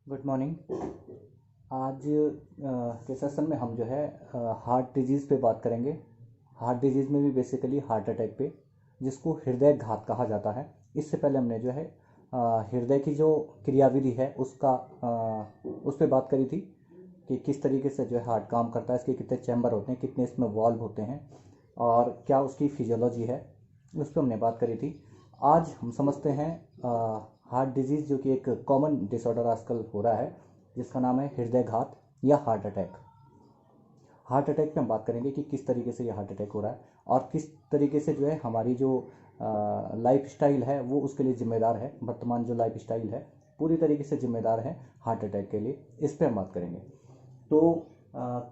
Good morning. आज के session में हम जो है हार्ट डिजीज़ पे बात करेंगे। हार्ट डिजीज़ में भी बेसिकली हार्ट अटैक पे, जिसको हृदय घात कहा जाता है। इससे पहले हमने जो है हृदय की जो क्रियाविधि है उसका उस पर बात करी थी कि किस तरीके से जो है हार्ट काम करता है, इसके कितने चैम्बर होते हैं, कितने इसमें वॉल्व होते हैं और क्या उसकी फिजियोलॉजी है, उस पर हमने बात करी थी। आज हम समझते हैं हार्ट डिजीज़, जो कि एक कॉमन डिसऑर्डर आजकल हो रहा है, जिसका नाम है हृदय घात या हार्ट अटैक। हार्ट अटैक पे हम बात करेंगे कि किस तरीके से ये हार्ट अटैक हो रहा है और किस तरीके से जो है हमारी जो लाइफ स्टाइल है वो उसके लिए जिम्मेदार है। वर्तमान जो लाइफ स्टाइल है पूरी तरीके से जिम्मेदार है हार्ट अटैक के लिए। इस पर हम बात करेंगे। तो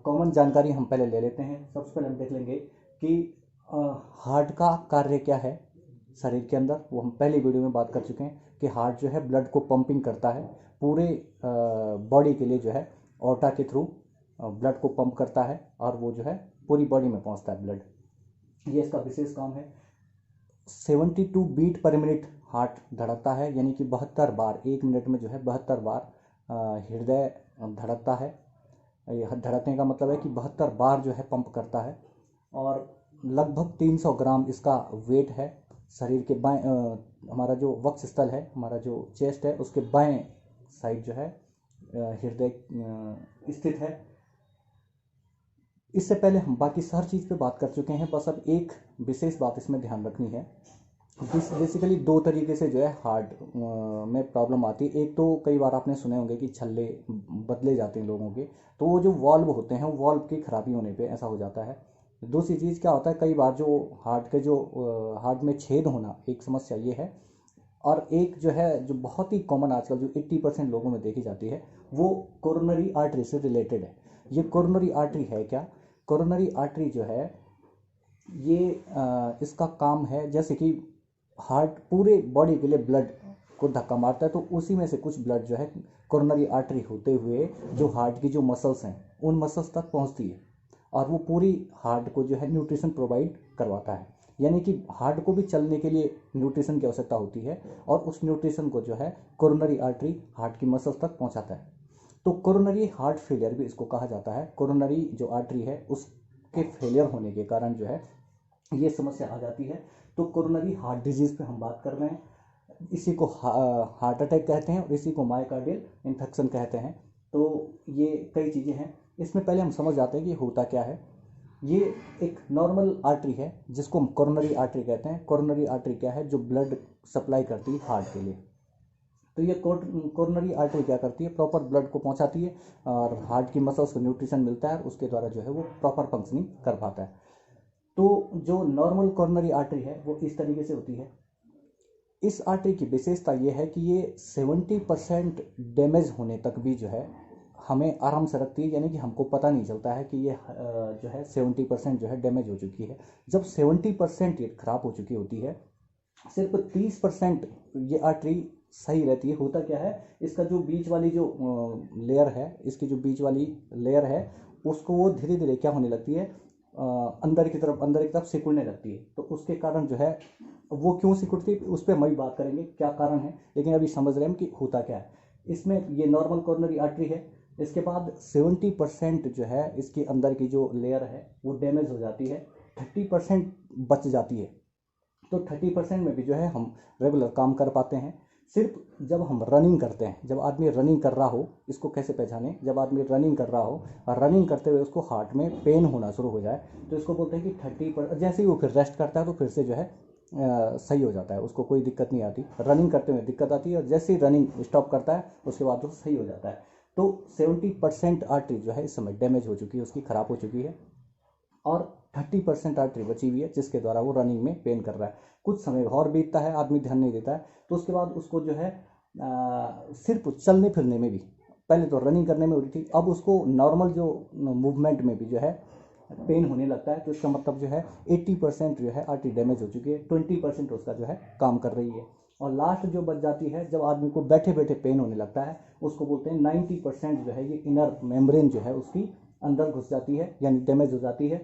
कॉमन जानकारी हम पहले ले लेते हैं। सबसे पहले हम देख लेंगे कि हार्ट का कार्य क्या है शरीर के अंदर। वो हम पहली वीडियो में बात कर चुके हैं कि हार्ट जो है ब्लड को पंपिंग करता है पूरे बॉडी के लिए, जो है ऑर्टा के थ्रू ब्लड को पंप करता है और वो जो है पूरी बॉडी में पहुंचता है ब्लड। ये इसका विशेष काम है। 72 बीट पर मिनट हार्ट धड़कता है, यानी कि 72 बार, एक मिनट में जो है 72 बार हृदय धड़कता है। धड़कने का मतलब है कि 72 बार जो है पंप करता है। और लगभग 300 ग्राम इसका वेट है। शरीर के बाएं हमारा जो वक्ष स्थल है, हमारा जो चेस्ट है, उसके बाएं साइड जो है हृदय स्थित है। इससे पहले हम बाकी हर चीज़ पे बात कर चुके हैं, बस अब एक विशेष बात इसमें ध्यान रखनी है। बेसिकली दो तरीके से जो है हार्ट में प्रॉब्लम आती है। एक तो कई बार आपने सुने होंगे कि छल्ले बदले जाते हैं लोगों के, तो वो जो वॉल्व होते हैं वो वॉल्व की खराबी होने पे ऐसा हो जाता है। दूसरी चीज़ क्या होता है, कई बार जो हार्ट के जो हार्ट में छेद होना, एक समस्या ये है। और एक जो है जो बहुत ही कॉमन आजकल जो 80% लोगों में देखी जाती है, वो कोरोनरी आर्टरी से रिलेटेड है। ये कोरोनरी आर्टरी है क्या? कोरोनरी आर्टरी जो है ये इसका काम है, जैसे कि हार्ट पूरे बॉडी के लिए ब्लड को धक्का मारता है, तो उसी में से कुछ ब्लड जो है कोरोनरी आर्टरी होते हुए जो हार्ट की जो मसल्स हैं उन मसल्स तक पहुंचती है और वो पूरी हार्ट को जो है न्यूट्रिशन प्रोवाइड करवाता है। यानी कि हार्ट को भी चलने के लिए न्यूट्रिशन की आवश्यकता होती है और उस न्यूट्रिशन को जो है कोरोनरी आर्टरी हार्ट की मसल्स तक पहुंचाता है। तो कोरोनरी हार्ट फेलियर भी इसको कहा जाता है। कोरोनरी जो आर्टरी है उसके फेलियर होने के कारण जो है ये समस्या आ जाती है। तो कोरोनरी हार्ट डिजीज़ पे हम बात कर रहे हैं। इसी को हार्ट अटैक कहते हैं और इसी को मायोकार्डियल इन्फेक्शन कहते हैं। तो ये कई चीज़ें हैं। इसमें पहले हम समझ जाते हैं कि होता क्या है। ये एक नॉर्मल आर्टरी है जिसको हम कोरोनरी आर्टरी कहते हैं। कोरोनरी आर्टरी क्या है? जो ब्लड सप्लाई करती है हार्ट के लिए। तो ये कोरोनरी आर्टरी क्या करती है? प्रॉपर ब्लड को पहुंचाती है और हार्ट की मसल्स को न्यूट्रिशन मिलता है और उसके द्वारा जो है वो प्रॉपर फंक्शनिंग कर पाता है। तो जो नॉर्मल कोरोनरी आर्टरी है वो इस तरीके से होती है। इस आर्टरी की विशेषता ये है कि ये 70% डैमेज होने तक भी जो है हमें आराम से रखती है। यानी कि हमको पता नहीं चलता है कि ये जो है 70% जो है डैमेज हो चुकी है। जब 70% ये खराब हो चुकी होती है, सिर्फ 30% ये आर्टरी सही रहती है। होता क्या है, इसका जो बीच वाली जो लेयर है, इसकी जो बीच वाली लेयर है, उसको वो धीरे धीरे क्या होने लगती है, अंदर की तरफ सिकुड़ने लगती है। तो उसके कारण जो है वो क्यों सिकुड़ती है उस पर हम अभी बात करेंगे क्या कारण है, लेकिन अभी समझ रहे हैं कि होता क्या है। इसमें ये नॉर्मल कोरोनरी आर्टरी है। इसके बाद 70% जो है इसके अंदर की जो लेयर है वो डैमेज हो जाती है, 30% बच जाती है। तो 30% में भी जो है हम रेगुलर काम कर पाते हैं। सिर्फ जब हम रनिंग करते हैं, जब आदमी रनिंग कर रहा हो, इसको कैसे पहचानें? जब आदमी रनिंग कर रहा हो और रनिंग करते हुए उसको हार्ट में पेन होना शुरू हो जाए, तो इसको बोलते हैं कि 30%। जैसे ही वो फिर रेस्ट करता है तो फिर से जो है सही हो जाता है, उसको कोई दिक्कत नहीं आती। रनिंग करते हुए दिक्कत आती है और जैसे ही रनिंग स्टॉप करता है उसके बाद वो सही हो जाता है। तो 70% आर्टरी जो है इस समय डैमेज हो चुकी है, उसकी खराब हो चुकी है और 30% आर्टरी बची हुई है जिसके द्वारा वो रनिंग में पेन कर रहा है। कुछ समय और बीतता है, आदमी ध्यान नहीं देता है, तो उसके बाद उसको जो है सिर्फ चलने फिरने में भी, पहले तो रनिंग करने में हो रही थी, अब उसको नॉर्मल जो मूवमेंट में भी जो है पेन होने लगता है। तो इसका मतलब जो है 80% जो है आर्टरी डैमेज हो चुकी है, 20% उसका जो है काम कर रही है। और लास्ट जो बच जाती है, जब आदमी को बैठे बैठे पेन होने लगता है, उसको बोलते हैं 90% जो है ये इनर मेम्ब्रेन जो है उसकी अंदर घुस जाती है, यानी डैमेज हो जाती है।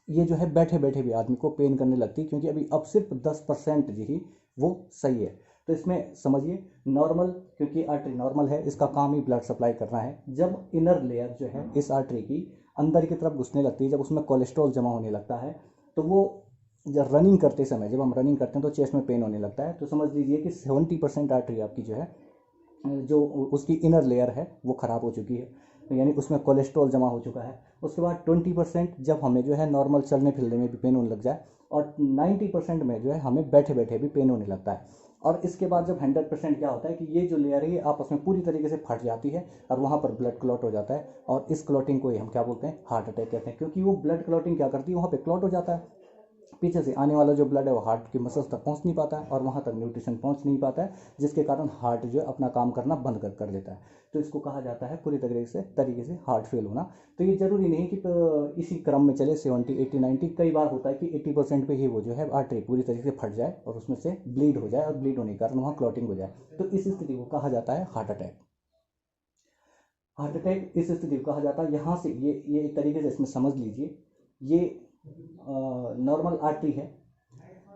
ये जो है बैठे बैठे भी आदमी को पेन करने लगती है, क्योंकि अभी अब सिर्फ 10% ही वो सही है। तो इसमें समझिए नॉर्मल, क्योंकि आर्टरी नॉर्मल है, इसका काम ही ब्लड सप्लाई करना है। जब इनर लेयर जो है इस आर्टरी की अंदर की तरफ घुसने लगती है, जब उसमें कोलेस्ट्रॉल जमा होने लगता है, तो वो जब रनिंग करते समय, जब हम रनिंग करते हैं तो चेस्ट में पेन होने लगता है। तो समझ लीजिए कि 70% आर्टरी आपकी जो है, जो उसकी इनर लेयर है वो ख़राब हो चुकी है, यानी उसमें कोलेस्ट्रॉल जमा हो चुका है। उसके बाद 20% जब हमें जो है नॉर्मल चलने फिरने में भी पेन होने लग जाए, और 90% में जो है हमें बैठे बैठे भी पेन होने लगता है। और इसके बाद जब 100% क्या होता है कि ये जो लेयर है ये आपस में पूरी तरीके से फट जाती है और वहाँ पर ब्लड क्लॉट हो जाता है, और इस क्लॉटिंग को ही हम क्या बोलते हैं, हार्ट अटैक कहते हैं। क्योंकि वो ब्लड क्लॉटिंग क्या करती है, वहाँ पे क्लॉट हो जाता है, पीछे से आने वाला जो ब्लड है वो हार्ट की मसल्स तक पहुंच नहीं पाता है, और वहाँ तक न्यूट्रिशन पहुंच नहीं पाता है, जिसके कारण हार्ट जो है अपना काम करना बंद कर देता है। तो इसको कहा जाता है पूरी तरीके से हार्ट फेल होना। तो ये जरूरी नहीं कि इसी क्रम में चले 70, 80, 90। कई बार होता है कि 80% पे ही वो जो है आर्टरी पूरी तरीके से फट जाए और उसमें से ब्लीड हो जाए, और ब्लीड होने के कारण वहाँ क्लॉटिंग हो जाए। तो इस स्थिति को कहा जाता है हार्ट अटैक। हार्ट अटैक इस स्थिति को कहा जाता है। यहाँ से ये एक तरीके से इसमें समझ लीजिए, ये नॉर्मल आर्टरी है।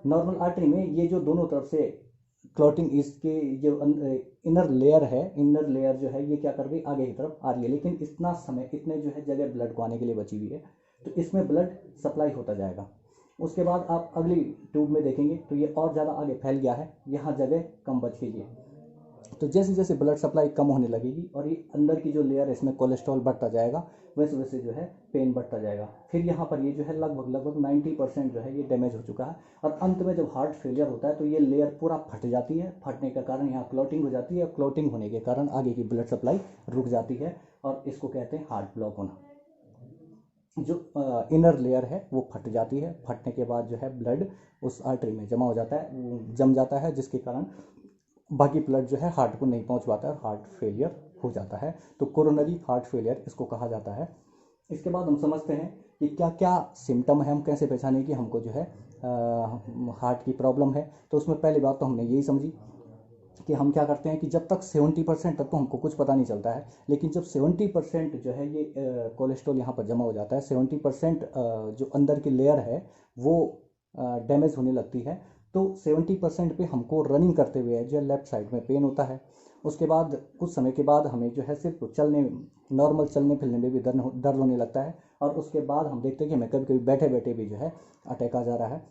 नॉर्मल आर्टरी में ये जो दोनों तरफ से क्लॉटिंग, इसके जो इनर लेयर है, इनर लेयर जो है ये क्या कर रही है, आगे की तरफ आ रही है, लेकिन इतना समय, इतने जो है जगह ब्लड को आने के लिए बची हुई है, तो इसमें ब्लड सप्लाई होता जाएगा। उसके बाद आप अगली ट्यूब में देखेंगे तो ये और ज़्यादा आगे फैल गया है, यहाँ जगह कम बच गई है। तो जैसे जैसे ब्लड सप्लाई कम होने लगेगी और ये अंदर की जो लेयर है इसमें कोलेस्ट्रॉल बढ़ता जाएगा, वैसे वैसे जो है पेन बढ़ता जाएगा। फिर यहाँ पर ये जो है लगभग 90% जो है ये डैमेज हो चुका है, और अंत में जब हार्ट फेलियर होता है तो ये लेयर पूरा फट जाती है। फटने का कारण यहाँ क्लॉटिंग हो जाती है, और क्लॉटिंग होने के कारण आगे की ब्लड सप्लाई रुक जाती है, और इसको कहते हैं हार्ट ब्लॉक होना। जो इनर लेयर है वो फट जाती है, फटने के बाद जो है ब्लड उस आर्टरी में जमा हो जाता है, जम जाता है, जिसके कारण बाकी ब्लड जो है हार्ट को नहीं पहुंच पाता है, हार्ट फेलियर हो जाता है। तो कोरोनरी हार्ट फेलियर इसको कहा जाता है। इसके बाद हम समझते हैं कि क्या क्या सिम्टम है, हम कैसे पहचानें कि हमको जो है हार्ट की प्रॉब्लम है। तो उसमें पहली बात तो हमने यही समझी कि हम क्या करते हैं कि जब तक 70% तक तो हमको कुछ पता नहीं चलता है, लेकिन जब 70% जो है ये कोलेस्ट्रॉल यहाँ पर जमा हो जाता है, 70% जो अंदर की लेयर है वो डैमेज होने लगती है, तो 70% पे हमको रनिंग करते हुए जो लेफ्ट साइड में पेन होता है। उसके बाद कुछ समय के बाद हमें जो है सिर्फ नॉर्मल चलने फिरने में भी दर्द होने लगता है, और उसके बाद हम देखते हैं कि हमें कभी कभी बैठे बैठे भी जो है अटैक आ जा रहा है।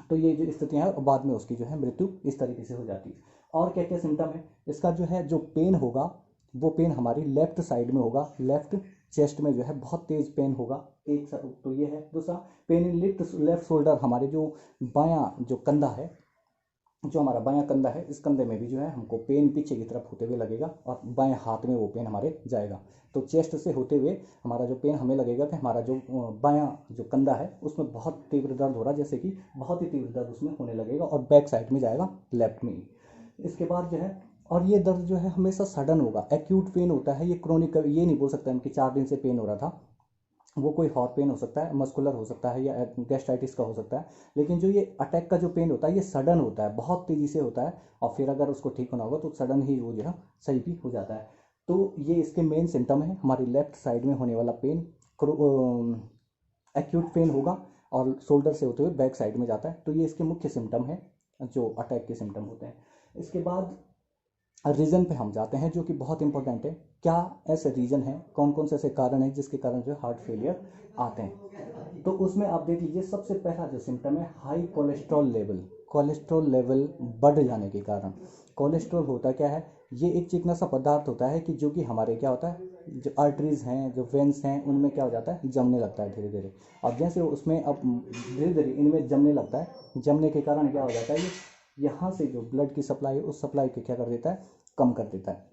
तो ये जो स्थितियाँ हैं, और बाद में उसकी जो है मृत्यु इस तरीके से हो जाती है। और क्या क्या सिम्टम है इसका, जो है जो पेन होगा वो पेन हमारी लेफ्ट साइड में होगा, लेफ्ट चेस्ट में जो है बहुत तेज पेन होगा। तो ये है। दूसरा, पेन इन लेफ्ट शोल्डर, हमारे जो बायां जो कंधा है, जो हमारा बायां कंधा है, इस कंधे में भी जो है हमको पेन पीछे की तरफ होते हुए लगेगा, और बाएं हाथ में वो पेन हमारे जाएगा। तो चेस्ट से होते हुए हमारा जो पेन हमें लगेगा कि हमारा जो बायां जो कंधा है उसमें बहुत तीव्र दर्द हो रहा है, जैसे कि बहुत ही तीव्र दर्द उसमें होने लगेगा, और बैक साइड में जाएगा, लेफ्ट में। इसके बाद जो है, और ये दर्द जो है हमेशा सडन होगा, एक्यूट पेन होता है, ये क्रोनिक ये नहीं बोल सकते हम कि 4 दिन से पेन हो रहा था। वो कोई हॉट पेन हो सकता है, मस्कुलर हो सकता है, या गैस्ट्राइटिस का हो सकता है, लेकिन जो ये अटैक का जो पेन होता है ये सडन होता है, बहुत तेज़ी से होता है, और फिर अगर उसको ठीक होना होगा तो सडन ही वो जो है सही भी हो जाता है। तो ये इसके मेन सिम्टम है, हमारी लेफ्ट साइड में होने वाला पेन एक्यूट पेन होगा, और शोल्डर से होते हुए बैक साइड में जाता है। तो ये इसके मुख्य सिम्टम है जो अटैक के सिम्टम होते हैं। इसके बाद रीज़न पे हम जाते हैं, जो कि बहुत इंपॉर्टेंट है। क्या ऐसे रीज़न हैं, कौन कौन से ऐसे कारण हैं जिसके कारण जो हार्ट फेलियर आते हैं। तो उसमें आप देख लीजिए, सबसे पहला जो सिम्टम है, high cholesterol level. Cholesterol level बढ़ जाने के कारण, कोलेस्ट्रॉल होता क्या है, ये एक चिकना सा पदार्थ होता है कि जो कि हमारे क्या होता है, जो आर्टरीज़ हैं, जो वेंस हैं, उनमें क्या हो जाता है, जमने लगता है धीरे धीरे। और जैसे उसमें अब धीरे धीरे इनमें जमने लगता है, जमने के कारण क्या हो जाता है, ये यहाँ से जो ब्लड की सप्लाई है उस सप्लाई को क्या कर देता है, कम कर देता है।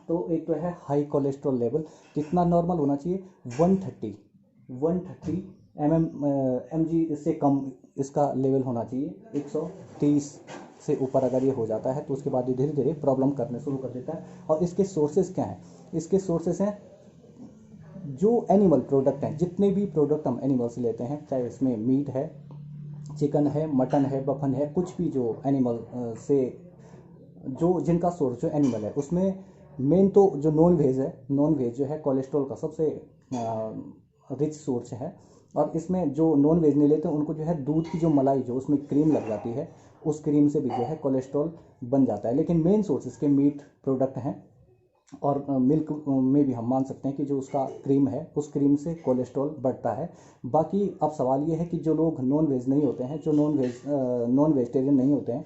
तो एक तो है हाई कोलेस्ट्रॉल लेवल, कितना नॉर्मल होना चाहिए, 130 एम जी से कम इसका लेवल होना चाहिए। 130 से ऊपर अगर ये हो जाता है तो उसके बाद ये धीरे धीरे प्रॉब्लम करने शुरू कर देता है। और इसके सोर्सेज क्या हैं, इसके सोर्सेज हैं जो एनिमल प्रोडक्ट हैं, जितने भी प्रोडक्ट हम एनिमल से लेते हैं, चाहे इसमें मीट है, चिकन है, मटन है, बफन है, कुछ भी जो एनिमल से जो जिनका सोर्स जो एनिमल है, उसमें मेन तो जो नॉन वेज है, नॉन वेज जो है कोलेस्ट्रॉल का सबसे रिच सोर्स है। और इसमें जो नॉन वेज नहीं लेते उनको जो है दूध की जो मलाई जो उसमें क्रीम लग जाती है, उस क्रीम से भी जो है कोलेस्ट्रॉल बन जाता है। लेकिन मेन सोर्स इसके मीट प्रोडक्ट हैं, और मिल्क में भी हम मान सकते हैं कि जो उसका क्रीम है उस क्रीम से कोलेस्ट्रॉल बढ़ता है। बाकी अब सवाल ये है कि जो लोग नॉन वेज नहीं होते हैं, जो नॉन वेजिटेरियन नहीं होते हैं,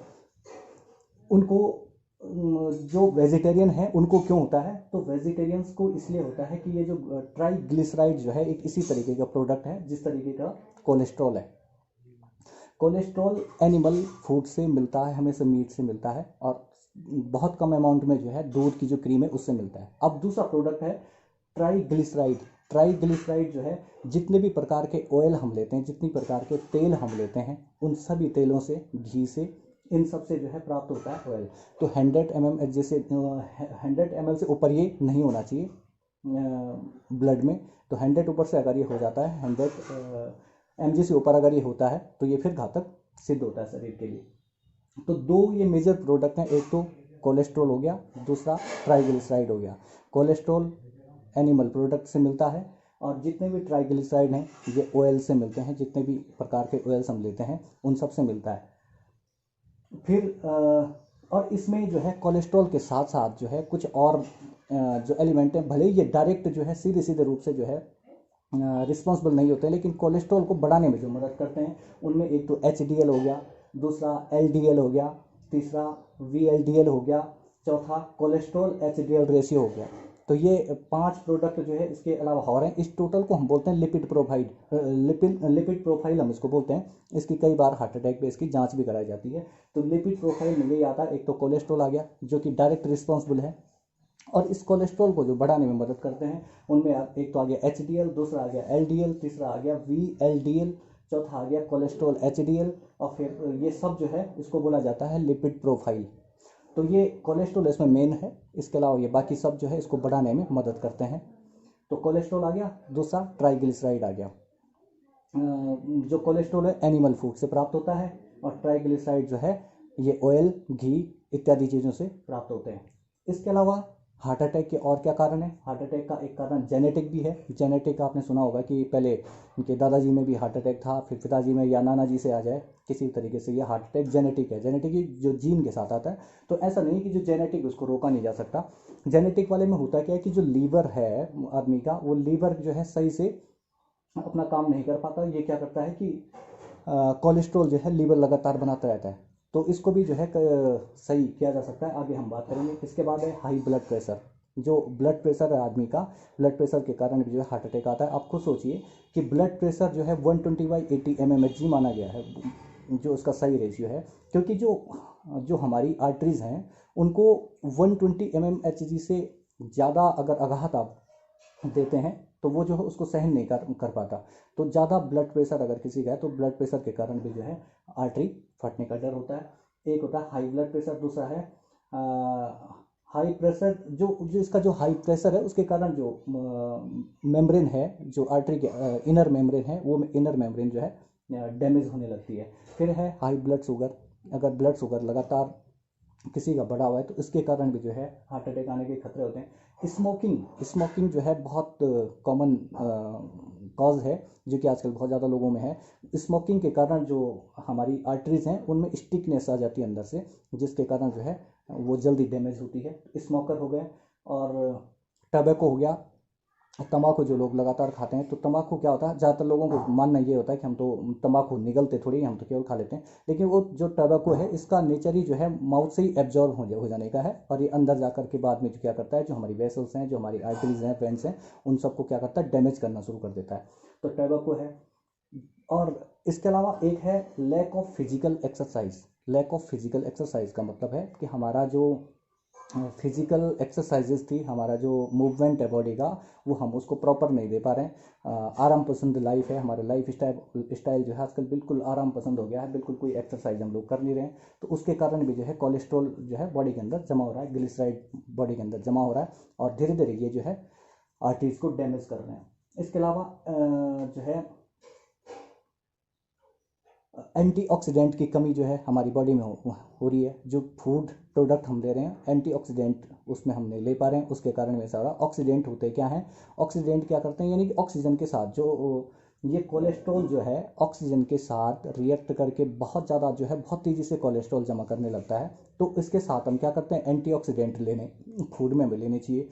उनको जो वेजिटेरियन है उनको क्यों होता है? तो वेजिटेरियंस को इसलिए होता है कि ये जो ट्राइग्लिसराइड जो है एक इसी तरीके का प्रोडक्ट है जिस तरीके का कोलेस्ट्रॉल है। कोलेस्ट्रॉल एनिमल फूड से मिलता है, हमें से मीट से मिलता है, और बहुत कम अमाउंट में जो है दूध की जो क्रीम है उससे मिलता है। अब दूसरा प्रोडक्ट है ट्राइग्लिसराइड। ट्राइग्लिसराइड जो है जितने भी प्रकार के ऑयल हम लेते हैं, जितनी प्रकार के तेल हम लेते हैं, उन सभी तेलों से, घी से, इन सब से जो है प्राप्त होता है ऑयल। तो 100 ml, जैसे 100 ml से ऊपर ये नहीं होना चाहिए ब्लड में। तो 100 ऊपर से अगर ये हो जाता है, 100 mg से ऊपर अगर ये होता है तो ये फिर घातक सिद्ध होता है शरीर के लिए। तो दो ये मेजर प्रोडक्ट हैं, एक तो कोलेस्ट्रॉल हो गया, दूसरा ट्राइग्लिसराइड हो गया। कोलेस्ट्रॉल एनिमल प्रोडक्ट से मिलता है, और जितने भी ट्राइग्लिसराइड हैं ये ऑयल से मिलते हैं, जितने भी प्रकार के ऑयल्स हम लेते हैं उन सब से मिलता है। फिर और इसमें जो है कोलेस्ट्रॉल के साथ साथ जो है कुछ और जो एलिमेंट हैं, भले ही ये डायरेक्ट जो है सीधे सीधे रूप से जो है रिस्पॉन्सिबल नहीं होते हैं, लेकिन कोलेस्ट्रॉल को बढ़ाने में जो मदद करते हैं उनमें एक तो HDL हो गया, दूसरा LDL हो गया, तीसरा VLDL हो गया, चौथा कोलेस्ट्रॉल HDL रेशियो हो गया। तो ये 5 प्रोडक्ट जो है इसके अलावा और हैं। इस टोटल को हम बोलते हैं लिपिड प्रोफाइल हम इसको बोलते हैं। इसकी कई बार हार्ट अटैक पे इसकी जांच भी कराई जाती है। तो लिपिड प्रोफाइल में यही आता है, एक तो कोलेस्ट्रॉल आ गया जो कि डायरेक्ट रिस्पॉन्सिबल है, और इस कोलेस्ट्रॉल को जो बढ़ाने में मदद करते हैं उनमें एक तो आ गया HDL, दूसरा आ गया LDL, तीसरा आ गया VLDL, चौथा आ गया कोलेस्ट्रॉल HDL, और फिर ये सब जो है इसको बोला जाता है लिपिड प्रोफाइल। तो ये कोलेस्ट्रॉल इसमें मेन है, इसके अलावा ये बाकी सब जो है इसको बढ़ाने में मदद करते हैं। तो कोलेस्ट्रॉल आ गया, दूसरा ट्राइग्लिसराइड आ गया। जो कोलेस्ट्रॉल है एनिमल फूड से प्राप्त होता है, और ट्राइग्लिसराइड जो है ये ऑयल, घी इत्यादि चीज़ों से प्राप्त होते हैं। इसके अलावा हार्ट अटैक के और क्या कारण है? हार्ट अटैक का एक कारण जेनेटिक भी है। जेनेटिक आपने सुना होगा कि पहले उनके दादाजी में भी हार्ट अटैक था, फिर पिताजी में या नाना जी से आ जाए, किसी तरीके से ये हार्ट अटैक जेनेटिक है। जेनेटिक जो जीन के साथ आता है। तो ऐसा नहीं कि जो जेनेटिक उसको रोका नहीं जा सकता। जेनेटिक वाले में होता क्या है कि जो लीवर है आदमी का, वो लीवर जो है सही से अपना काम नहीं कर पाता। ये क्या करता है कि कोलेस्ट्रॉल जो है लीवर लगातार बनाता रहता है। तो इसको भी जो है सही किया जा सकता है, आगे हम बात करेंगे। इसके बाद है हाई ब्लड प्रेशर। जो ब्लड प्रेशर है आदमी का, ब्लड प्रेशर के कारण भी जो है हार्ट अटैक आता है। आप खुद सोचिए कि ब्लड प्रेशर जो है 120/80 mmHg माना गया है, जो उसका सही रेशियो है, क्योंकि जो हमारी आर्टरीज हैं उनको 120 mmHg से ज़्यादा अगर आघात आप देते हैं तो वो जो है उसको सहन नहीं कर पाता। तो ज़्यादा ब्लड प्रेशर अगर किसी का है तो ब्लड प्रेशर के कारण भी जो है आर्टरी फटने का डर होता है। एक होता है हाई ब्लड प्रेशर, दूसरा है हाई प्रेशर। जो इसका जो हाई प्रेशर है उसके कारण जो मेम्ब्रेन है, जो आर्टरी के इनर मेम्ब्रेन है, वो इनर मेम्ब्रेन जो है डैमेज होने लगती है। फिर है हाई ब्लड शुगर। अगर ब्लड शुगर लगातार किसी का बढ़ा हुआ है तो इसके कारण भी जो है हार्ट अटैक आने के खतरे होते हैं। स्मोकिंग जो है बहुत कॉमन कॉज है, जो कि आजकल बहुत ज़्यादा लोगों में है। स्मोकिंग के कारण जो हमारी आर्टरीज हैं उनमें स्टिकनेस आ जाती है अंदर से, जिसके कारण जो है वो जल्दी डैमेज होती है। स्मोकर हो गए, और टबैको हो गया, तम्बाकू जो लोग लगातार खाते हैं। तो तम्बाकू क्या होता है, ज़्यादातर लोगों को मानना ये होता है कि हम तो तम्बाकू निगलते थोड़ी, हम तो केवल खा लेते हैं। लेकिन वो जो टबैको है इसका नेचर ही जो है माउथ से ही एब्जॉर्ब हो जाने का है, और ये अंदर जाकर के बाद में जो क्या करता है, जो हमारी वेसल्स हैं, जो हमारी आर्टरीज हैं, वेन्स हैं, उन सबको क्या करता है, डैमेज करना शुरू कर देता है। तो टबैको है। और इसके अलावा एक है lack of physical exercise. Lack of physical exercise का मतलब है कि हमारा जो फिजिकल एक्सरसाइजेस थी, हमारा जो मूवमेंट है बॉडी का, वो हम उसको प्रॉपर नहीं दे पा रहे हैं। आराम पसंद लाइफ है, हमारे लाइफ स्टाइल जो है आजकल बिल्कुल आराम पसंद हो गया है, बिल्कुल कोई एक्सरसाइज हम लोग कर नहीं रहे हैं। तो उसके कारण भी जो है कोलेस्ट्रॉल जो है बॉडी के अंदर जमा हो रहा है, ग्लिसराइड बॉडी के अंदर जमा हो रहा है, और धीरे धीरे ये जो है आर्टरीज को डैमेज कर रहे हैं। इसके अलावा जो है एंटीऑक्सीडेंट की कमी जो है हमारी बॉडी में हो रही है। जो फूड प्रोडक्ट हम ले रहे हैं एंटीऑक्सीडेंट उसमें हम नहीं ले पा रहे हैं, उसके कारण में सारा ऑक्सीडेंट होते क्या हैं, ऑक्सीडेंट क्या करते हैं, यानी कि ऑक्सीजन के साथ ये कोलेस्ट्रॉल जो है ऑक्सीजन के साथ रिएक्ट करके बहुत ज़्यादा जो है बहुत तेज़ी से कोलेस्ट्रॉल जमा करने लगता है। तो इसके साथ हम क्या करते हैं, एंटीऑक्सीडेंट लेने फूड में हमें लेने चाहिए।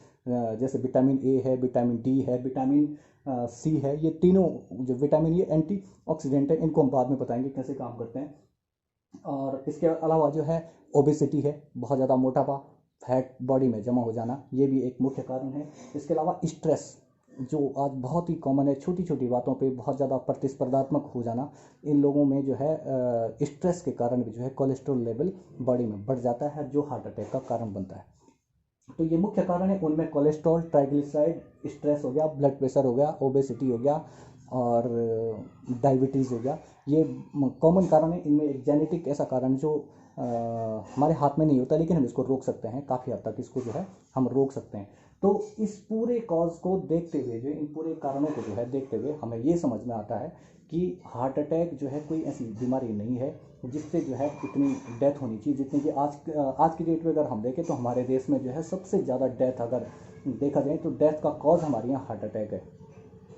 जैसे विटामिन ए है, विटामिन डी है, विटामिन सी है, ये तीनों जो विटामिन ये एंटीऑक्सीडेंट है, इनको हम बाद में बताएंगे कैसे काम करते हैं। और इसके अलावा जो है ओबेसिटी है, बहुत ज़्यादा मोटापा, फैट बॉडी में जमा हो जाना, ये भी एक मुख्य कारण है। इसके अलावा स्ट्रेस जो आज बहुत ही कॉमन है, छोटी छोटी बातों पे बहुत ज़्यादा प्रतिस्पर्धात्मक हो जाना, इन लोगों में जो है स्ट्रेस के कारण भी जो है कोलेस्ट्रॉल लेवल बॉडी में बढ़ जाता है, जो हार्ट अटैक का कारण बनता है। तो ये मुख्य कारण है, उनमें कोलेस्ट्रॉल, ट्राइग्लिसराइड, स्ट्रेस हो गया, ब्लड प्रेशर हो गया, ओबेसिटी हो गया और डायबिटीज़ हो गया। ये कॉमन कारण है। इनमें एक जेनेटिक ऐसा कारण जो हमारे हाथ में नहीं होता, लेकिन हम इसको रोक सकते हैं, काफ़ी हद तक इसको जो है हम रोक सकते हैं। तो इस पूरे कॉज को देखते हुए, जो इन पूरे कारणों को जो है देखते हुए, हमें ये समझ में आता है कि हार्ट अटैक जो है कोई ऐसी बीमारी नहीं है जिससे जो है इतनी डेथ होनी चाहिए जितनी कि आज की डेट में अगर हम देखें तो हमारे देश में जो है सबसे ज़्यादा डेथ अगर देखा जाए तो डेथ का कॉज हमारे यहाँ हार्ट अटैक है।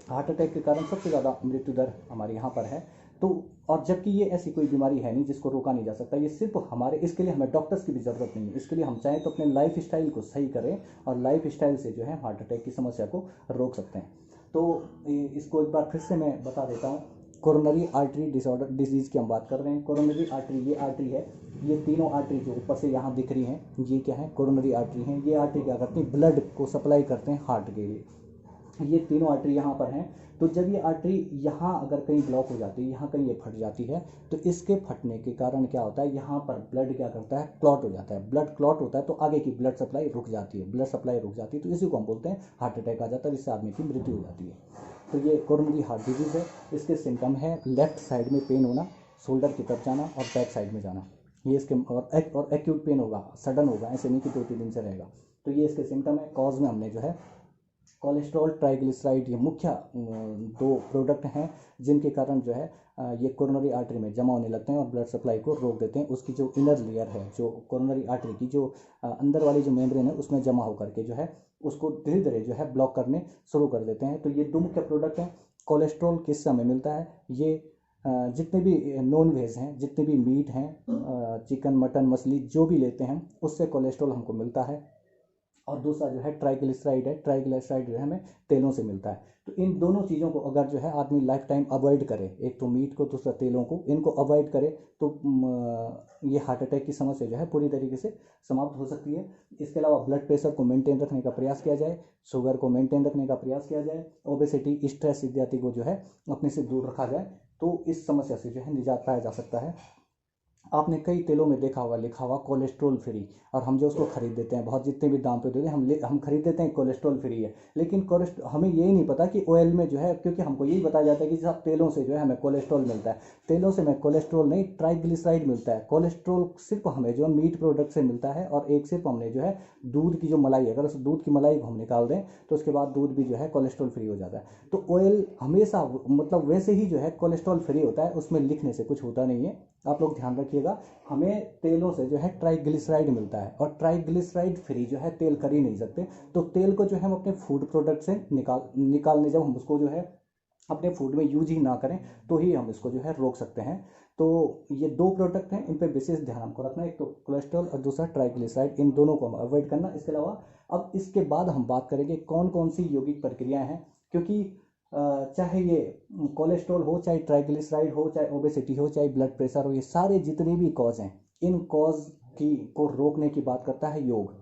हार्ट अटैक के कारण सबसे ज़्यादा मृत्यु दर हमारे यहाँ पर है। तो और जबकि ये ऐसी कोई बीमारी है नहीं जिसको रोका नहीं जा सकता, ये सिर्फ हमारे, इसके लिए हमें डॉक्टर्स की भी ज़रूरत नहीं है। इसके लिए हम चाहें तो अपने लाइफ स्टाइल को सही करें और लाइफ स्टाइल से जो है हार्ट अटैक की समस्या को रोक सकते हैं। तो इसको एक बार फिर से मैं बता देता हूँ। कोरोनरी आर्टरी डिसऑर्डर डिजीज़ की हम बात कर रहे हैं। कोरोनरी आर्टरी, ये आर्टरी है, ये तीनों आर्टरी जो ऊपर से यहाँ दिख रही हैं, ये क्या है, कोरोनरी आर्टरी हैं। ये आर्टरी क्या करती हैं, ब्लड को सप्लाई करते हैं हार्ट के लिए। ये तीनों आर्टरी यहाँ पर हैं। तो जब ये आर्टरी यहाँ अगर कहीं ब्लॉक हो जाती है, यहाँ कहीं ये फट जाती है, तो इसके फटने के कारण क्या होता है, यहाँ पर ब्लड क्या करता है, क्लॉट हो जाता है। ब्लड क्लॉट होता है तो आगे की ब्लड सप्लाई रुक जाती है, ब्लड सप्लाई रुक जाती है, तो इसी को हम बोलते हैं हार्ट अटैक आ जाता है, जिससे आदमी की मृत्यु हो जाती है। तो ये कोरोनरी हार्ट डिजीज़ है। इसके सिम्टम है लेफ्ट साइड में पेन होना, शोल्डर की तरफ जाना और बैक साइड में जाना। ये इसके और एक्यूट पेन होगा, सडन होगा, ऐसे नहीं कि 2-3 दिन से रहेगा। तो ये इसके सिम्टम है। कॉज में हमने जो है कोलेस्ट्रॉल, ट्राइग्लिसराइड, ये मुख्य दो प्रोडक्ट हैं जिनके कारण जो है ये कोरोनरी आर्टरी में जमा होने लगते हैं और ब्लड सप्लाई को रोक देते हैं। उसकी जो इनर लेयर है, जो कोरोनरी आर्टरी की जो अंदर वाली जो मेम्ब्रेन है, उसमें जमा होकर के जो है उसको धीरे धीरे जो है ब्लॉक करने शुरू कर देते हैं। तो ये दो मुख्य प्रोडक्ट हैं। कोलेस्ट्रॉल किस समय मिलता है, ये जितने भी नॉन वेज हैं, जितने भी मीट हैं, चिकन, मटन, मछली जो भी लेते हैं, उससे कोलेस्ट्रॉल हमको मिलता है। और दूसरा जो है ट्राइग्लिसराइड है, ट्राइग्लिसराइड जो है हमें तेलों से मिलता है। तो इन दोनों चीज़ों को अगर जो है आदमी लाइफ टाइम अवॉइड करे, एक तो मीट को, दूसरा तेलों को, इनको अवॉइड करे, तो ये हार्ट अटैक की समस्या जो है पूरी तरीके से समाप्त हो सकती है। इसके अलावा ब्लड प्रेशर को मेंटेन रखने का प्रयास किया जाए, शुगर को मेंटेन रखने का प्रयास किया जाए, ओबेसिटी, स्ट्रेस इत्यादि को जो है अपने से दूर रखा जाए, तो इस समस्या से जो है निजात पाया जा सकता है। आपने कई तेलों में देखा होगा लिखा हुआ कोलेस्ट्रॉल फ्री, और हम जो उसको खरीद देते हैं, बहुत जितने भी दाम पे देते हैं हम खरीद देते हैं कोलेस्ट्रॉल फ्री है, लेकिन हमें यही नहीं पता कि ऑयल में जो है, क्योंकि हमको यही बताया जाता है कि साहब तेलों से जो है हमें कोलेस्ट्रॉल मिलता है। तेलों से हमें कोलेस्ट्रॉल नहीं, ट्राइग्लिसराइड मिलता है। कोलेस्ट्रॉल सिर्फ हमें जो है मीट प्रोडक्ट से मिलता है, और एक सिर्फ हमने जो है दूध की जो मलाई है, अगर उस दूध की मलाई को हम निकाल दें तो उसके बाद दूध भी जो है कोलेस्ट्रॉल फ्री हो जाता है। तो ऑयल हमेशा मतलब वैसे ही जो है कोलेस्ट्रॉल फ्री होता है, उसमें लिखने से कुछ होता नहीं है। आप लोग ध्यान रखिएगा, हमें तेलों से जो है ट्राइग्लिसराइड मिलता है, और ट्राइग्लिसराइड फ्री जो है तेल कर ही नहीं सकते। तो तेल को जो है हम अपने फूड प्रोडक्ट से निकालने जब हम उसको जो है अपने फूड में यूज ही ना करें, तो ही हम इसको जो है रोक सकते हैं। तो ये दो प्रोडक्ट हैं, इन पे विशेष ध्यान हमको रखना है, एक तो कोलेस्ट्रॉल और दूसरा ट्राइग्लिसराइड, इन दोनों को हम अवॉइड करना। इसके अलावा अब इसके बाद हम बात करेंगे कौन कौन सी यौगिक प्रक्रियाएं हैं, क्योंकि चाहे ये कोलेस्ट्रॉल हो, चाहे ट्राइग्लिसराइड हो, चाहे ओबेसिटी हो, चाहे ब्लड प्रेशर हो, ये सारे जितने भी कॉज हैं, इन कॉज की को रोकने की बात करता है योग।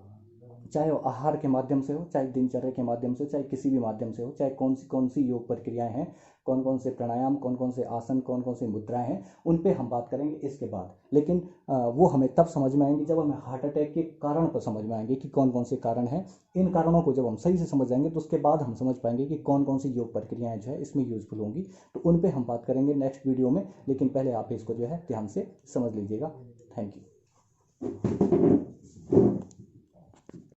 चाहे वो आहार के माध्यम से हो, चाहे दिनचर्या के माध्यम से हो, चाहे किसी भी माध्यम से हो, चाहे कौन सी योग प्रक्रियाएं हैं, कौन कौन से प्राणायाम, कौन कौन से आसन, कौन कौन सी मुद्राएं हैं, उन पे हम बात करेंगे इसके बाद। लेकिन वो हमें तब समझ में आएंगी जब हमें हार्ट अटैक के कारण पर समझ में आएंगे कि कौन कौन से कारण हैं। इन कारणों को जब हम सही से समझ जाएंगे तो उसके बाद हम समझ पाएंगे कि कौन कौन सी योग प्रक्रियाएं जो है इसमें यूजफुल होंगी। तो उन पर हम बात करेंगे नेक्स्ट वीडियो में, लेकिन पहले आप इसको जो है ध्यान से समझ लीजिएगा। Thank you.